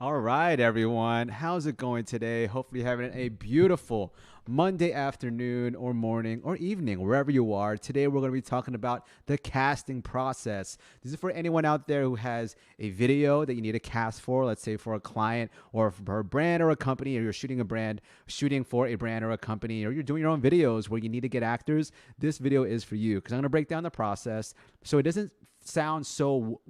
All right, everyone. How's it going today? Hopefully, you're having a beautiful Monday afternoon or morning or evening, wherever you are. Today, we're going to be talking about the casting process. This is for anyone out there who has a video that you need to cast for, let's say for a client or for a brand or a company, or you're shooting for a brand or a company, or you're doing your own videos where you need to get actors. This video is for you because I'm going to break down the process so it doesn't sound so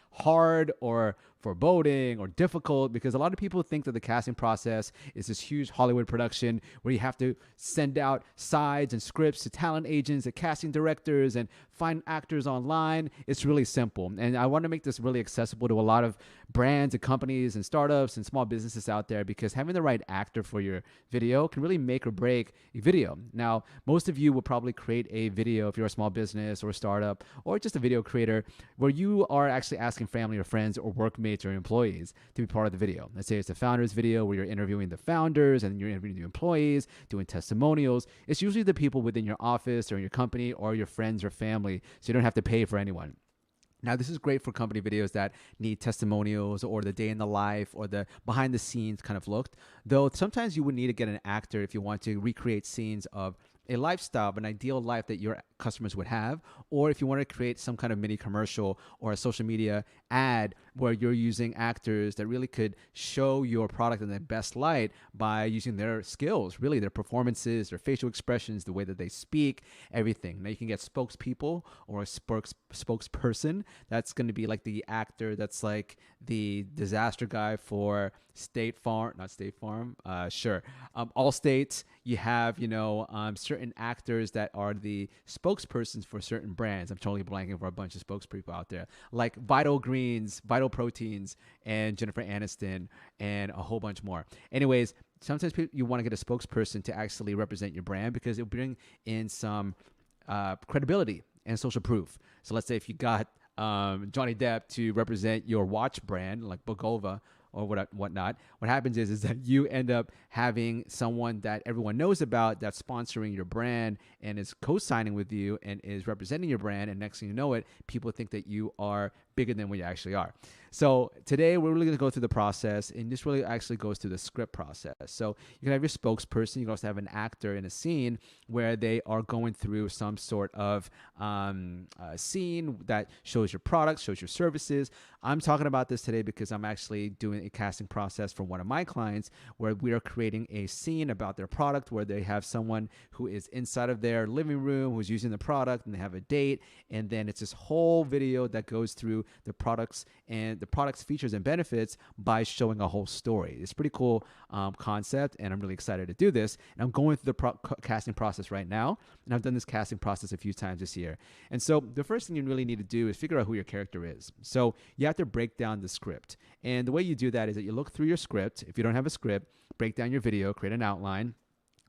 hard or foreboding or difficult, because a lot of people think that the casting process is this huge Hollywood production where you have to send out sides and scripts to talent agents and casting directors and find actors online. It's really simple. And I want to make this really accessible to a lot of brands and companies and startups and small businesses out there, because having the right actor for your video can really make or break a video. Now, most of you will probably create a video if you're a small business or a startup or just a video creator where you are actually asking family or friends or workmates or employees to be part of the video. Let's say it's a founders video where you're interviewing the founders and you're interviewing the employees, doing testimonials. It's usually the people within your office or your company or your friends or family, so you don't have to pay for anyone. Now, this is great for company videos that need testimonials or the day in the life or the behind the scenes kind of look. Though sometimes you would need to get an actor if you want to recreate scenes of a lifestyle, of an ideal life that your customers would have, or if you want to create some kind of mini commercial or a social media ad where you're using actors that really could show your product in the best light by using their skills, really their performances, their facial expressions, the way that they speak, everything. Now you can get spokespeople or a spokesperson. That's going to be like the actor that's like the disaster guy for State Farm, not State Farm, sure. All states, you have, certain actors that are the spokespersons for certain brands. I'm totally blanking for a bunch of spokespeople out there, like Vital Greens, Vital Proteins, and Jennifer Aniston, and a whole bunch more. Anyways, sometimes you want to get a spokesperson to actually represent your brand because it'll bring in some credibility and social proof. So let's say if you got Johnny Depp to represent your watch brand, like Bogova or whatnot, what happens is that you end up having someone that everyone knows about that's sponsoring your brand and is co-signing with you and is representing your brand. And next thing you know it, people think that you are bigger than what you actually are. So today we're really going to go through the process, and this really actually goes through the script process. So you can have your spokesperson. You can also have an actor in a scene where they are going through some sort of scene that shows your products, shows your services. I'm talking about this today because I'm actually doing a casting process for one of my clients where we are creating a scene about their product where they have someone who is inside of their living room who's using the product, and they have a date, and then it's this whole video that goes through the products and the product's features and benefits by showing a whole story. It's a pretty cool concept, and I'm really excited to do this. And I'm going through the casting process right now, and I've done this casting process a few times this year. And so the first thing you really need to do is figure out who your character is. So you have to break down the script. And the way you do that is that you look through your script. If you don't have a script, break down your video, create an outline.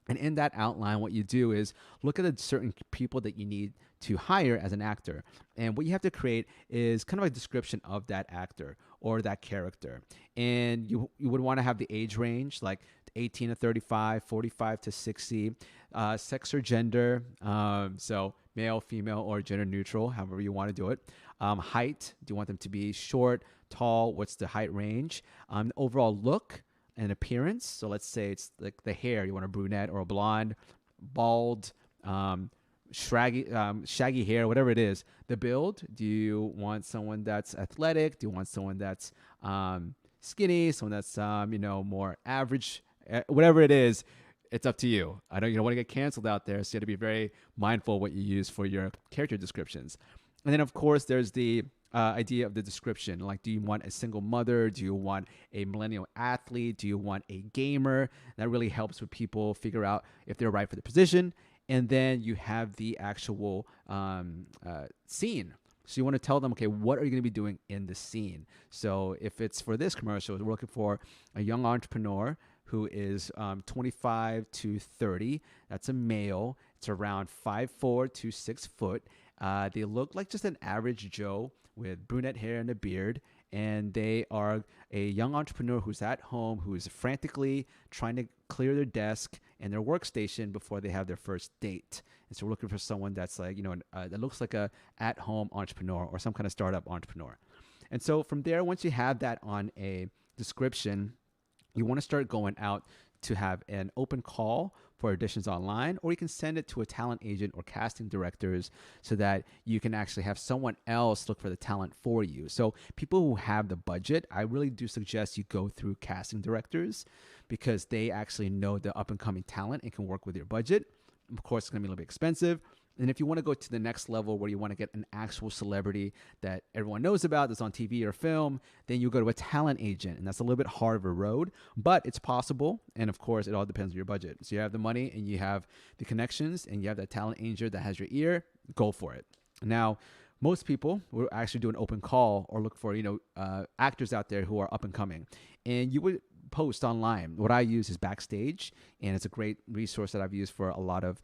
And in that outline, what you do is look at the certain people that you need to hire as an actor. And what you have to create is kind of a description of that actor or that character. And you would want to have the age range, like 18 to 35, 45 to 60, sex or gender. So male, female, or gender neutral, however you want to do it. Height, do you want them to be short, tall? What's the height range? Overall look and appearance. So let's say it's like the hair. You want a brunette or a blonde, bald, shaggy hair, whatever it is. The build. Do you want someone that's athletic? Do you want someone that's skinny? Someone that's more average? Whatever it is, it's up to you. I know you don't want to get canceled out there, so you have to be very mindful of what you use for your character descriptions. And then, of course, there's the idea of the description. Like, do you want a single mother? Do you want a millennial athlete? Do you want a gamer? That really helps with people figure out if they're right for the position. And then you have the actual scene. So you want to tell them, okay, what are you going to be doing in the scene? So if it's for this commercial, we're looking for a young entrepreneur who is 25 to 30. That's a male. It's around 5'4" to 6 foot. They look like just an average Joe with brunette hair and a beard. And they are a young entrepreneur who's at home, who is frantically trying to clear their desk and their workstation before they have their first date. And so we're looking for someone that's like, that looks like a at-home entrepreneur or some kind of startup entrepreneur. And so from there, once you have that on a description, you want to start going out to have an open call for auditions online, or you can send it to a talent agent or casting directors so that you can actually have someone else look for the talent for you. So people who have the budget, I really do suggest you go through casting directors because they actually know the up and coming talent and can work with your budget. Of course, it's going to be a little bit expensive. And if you want to go to the next level where you want to get an actual celebrity that everyone knows about that's on TV or film, then you go to a talent agent. And that's a little bit hard of a road, but it's possible. And of course, it all depends on your budget. So you have the money and you have the connections and you have that talent agent that has your ear, go for it. Now, most people will actually do an open call or look for, actors out there who are up and coming. And you would post online. What I use is Backstage, and it's a great resource that I've used for a lot of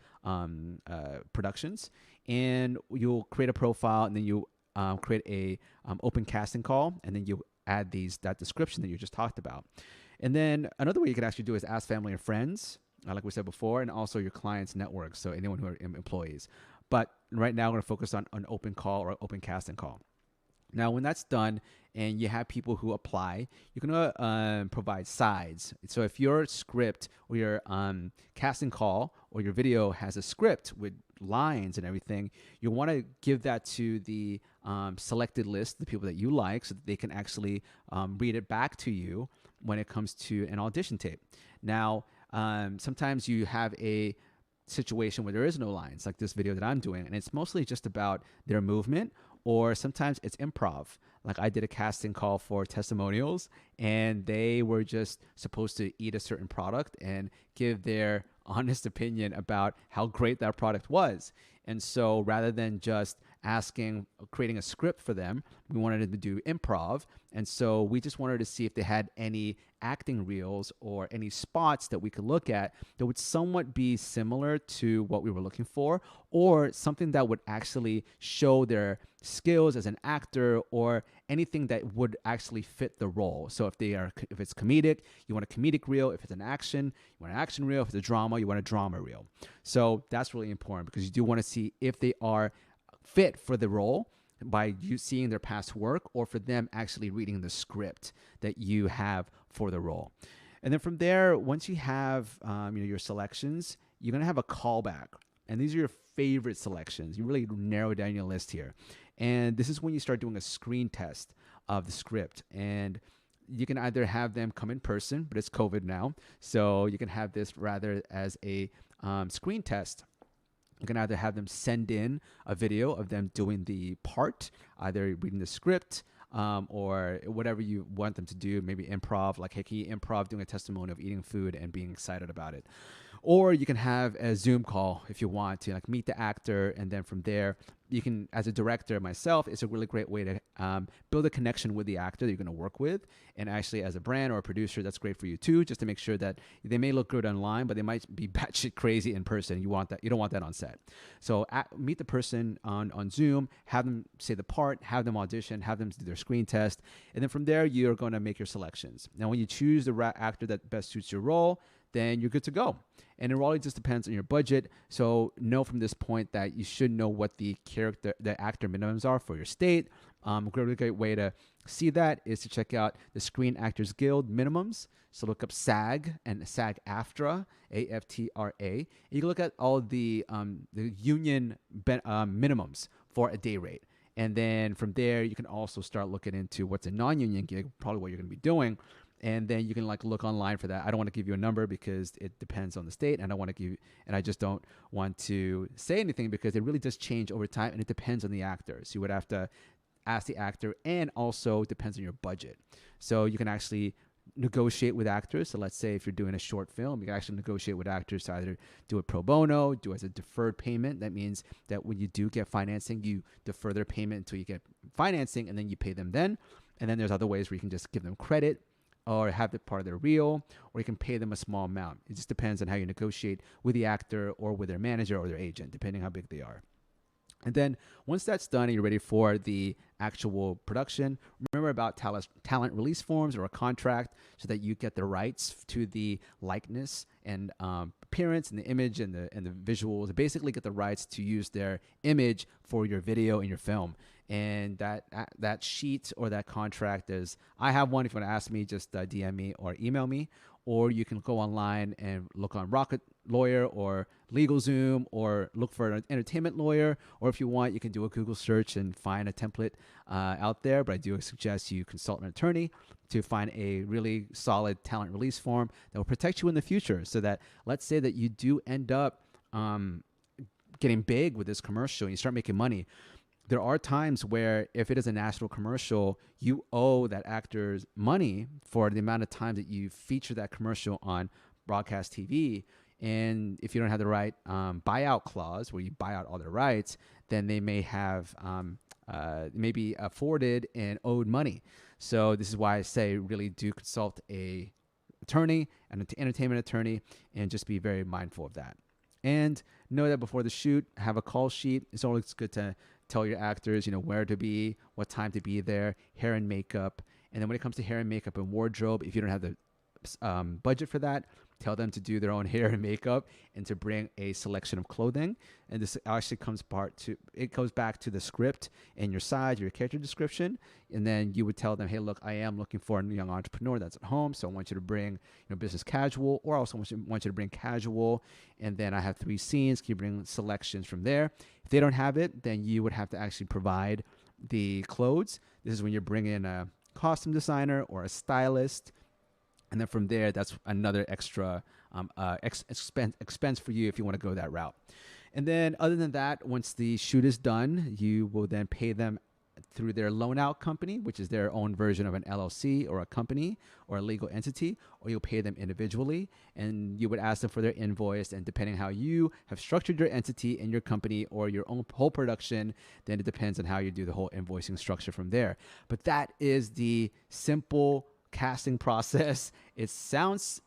productions. And you'll create a profile, and then you create a open casting call, and then you add that description that you just talked about. And then another way you can actually do is ask family and friends, like we said before, and also your clients' networks, so anyone who are employees. But right now, we're going to focus on an open call or open casting call. Now, when that's done and you have people who apply, you can provide sides. So if your script or your casting call or your video has a script with lines and everything, you want to give that to the selected list, the people that you like, so that they can actually read it back to you when it comes to an audition tape. Now, sometimes you have a situation where there is no lines, like this video that I'm doing, and it's mostly just about their movement, or sometimes it's improv. Like I did a casting call for testimonials, and they were just supposed to eat a certain product and give their honest opinion about how great that product was. And so rather than just creating a script for them, we wanted them to do improv. And so we just wanted to see if they had any acting reels or any spots that we could look at that would somewhat be similar to what we were looking for, or something that would actually show their skills as an actor, or anything that would actually fit the role. So if it's comedic, you want a comedic reel. If it's an action, you want an action reel. If it's a drama, you want a drama reel. So that's really important because you do want to see if they are fit for the role by you seeing their past work, or for them actually reading the script that you have for the role. And then from there, once you have your selections, you're going to have a callback. And these are your favorite selections. You really narrow down your list here. And this is when you start doing a screen test of the script. And you can either have them come in person, but it's COVID now, so you can have this rather as a screen test. You can either have them send in a video of them doing the part, either reading the script or whatever you want them to do, maybe improv, like, hey, can you improv doing a testimony of eating food and being excited about it? Or you can have a Zoom call if you want to, like, meet the actor, and then from there, you can, as a director myself, it's a really great way to build a connection with the actor that you're going to work with. And actually, as a brand or a producer, that's great for you too, just to make sure that they may look good online, but they might be batshit crazy in person. You don't want that on set. So meet the person on Zoom, have them say the part, have them audition, have them do their screen test, and then from there, you're going to make your selections. Now, when you choose the actor that best suits your role, then you're good to go. And it really just depends on your budget. So know from this point that you should know what the actor minimums are for your state. A really great way to see that is to check out the Screen Actors Guild minimums. So look up SAG and SAG-AFTRA, AFTRA. And you can look at all the union minimums for a day rate. And then from there, you can also start looking into what's a non-union gig, probably what you're going to be doing. And then you can look online for that. I don't want to give you a number because it depends on the state, and I just don't want to say anything because it really does change over time, and it depends on the actor. So you would have to ask the actor, and also depends on your budget. So you can actually negotiate with actors. So let's say if you're doing a short film, you can actually negotiate with actors to either do it pro bono, do it as a deferred payment. That means that when you do get financing, you defer their payment until you get financing, and then you pay them then. And then there's other ways where you can just give them credit, or have it part of their reel, or you can pay them a small amount. It just depends on how you negotiate with the actor or with their manager or their agent, depending how big they are. And then once that's done and you're ready for the actual production, remember about talent release forms or a contract so that you get the rights to the likeness and appearance and the image and the visuals. Basically get the rights to use their image for your video and your film. And that sheet or that contract is, I have one. If you want to ask me, just DM me or email me, or you can go online and look on Rocket Lawyer or LegalZoom, or look for an entertainment lawyer, or if you want, you can do a Google search and find a template out there. But I do suggest you consult an attorney to find a really solid talent release form that will protect you in the future, so that, let's say that you do end up getting big with this commercial and you start making money. There are times where, if it is a national commercial, you owe that actor's money for the amount of time that you feature that commercial on broadcast TV. And if you don't have the right buyout clause, where you buy out all their rights, then they may have maybe afforded and owed money. So this is why I say, really do consult a attorney, an entertainment attorney, and just be very mindful of that. And know that before the shoot, have a call sheet. It's always good to tell your actors, where to be, what time to be there, hair and makeup. And then when it comes to hair and makeup and wardrobe, if you don't have the budget for that, tell them to do their own hair and makeup and to bring a selection of clothing. And this actually goes back to the script and your side, your character description. And then you would tell them, hey, look, I am looking for a young entrepreneur that's at home, so I want you to bring business casual, or also want you to bring casual. And then I have 3 scenes. Can you bring selections from there? If they don't have it, then you would have to actually provide the clothes. This is when you're bringing a costume designer or a stylist. And then from there, that's another extra expense for you if you want to go that route. And then other than that, once the shoot is done, you will then pay them through their loan out company, which is their own version of an LLC or a company or a legal entity, or you'll pay them individually. And you would ask them for their invoice. And depending how you have structured your entity and your company or your own whole production, then it depends on how you do the whole invoicing structure from there. But that is the simple casting process. It sounds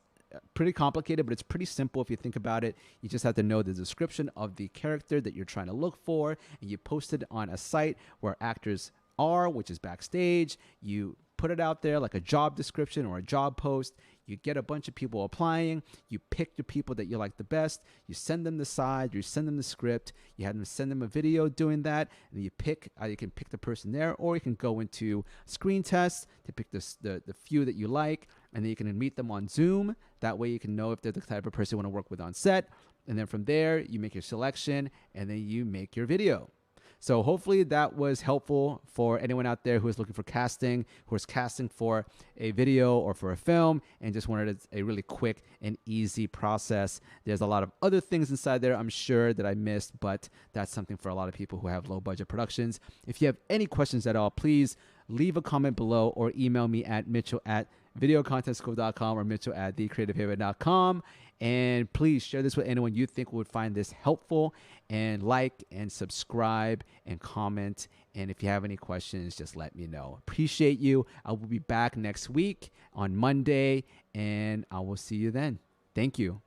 pretty complicated, but it's pretty simple if you think about it. You just have to know the description of the character that you're trying to look for, and you post it on a site where actors are, which is Backstage. You put it out there like a job description or a job post. You get a bunch of people applying. You pick the people that you like the best. You send them the side. You send them the script. You have them send them a video doing that. And you pick. You can pick the person there, or you can go into screen tests to pick the few that you like. And then you can meet them on Zoom. That way you can know if they're the type of person you want to work with on set. And then from there, you make your selection, and then you make your video. So hopefully that was helpful for anyone out there who is looking for casting, who is casting for a video or for a film, and just wanted a really quick and easy process. There's a lot of other things inside there, I'm sure, that I missed, but that's something for a lot of people who have low budget productions. If you have any questions at all, please leave a comment below or email me at mitchell@videoconntentschool.com or mitchell@thecreativehaven.com. And please share this with anyone you think would find this helpful, and like and subscribe and comment. And if you have any questions, just let me know. Appreciate you. I will be back next week on Monday, and I will see you then. Thank you.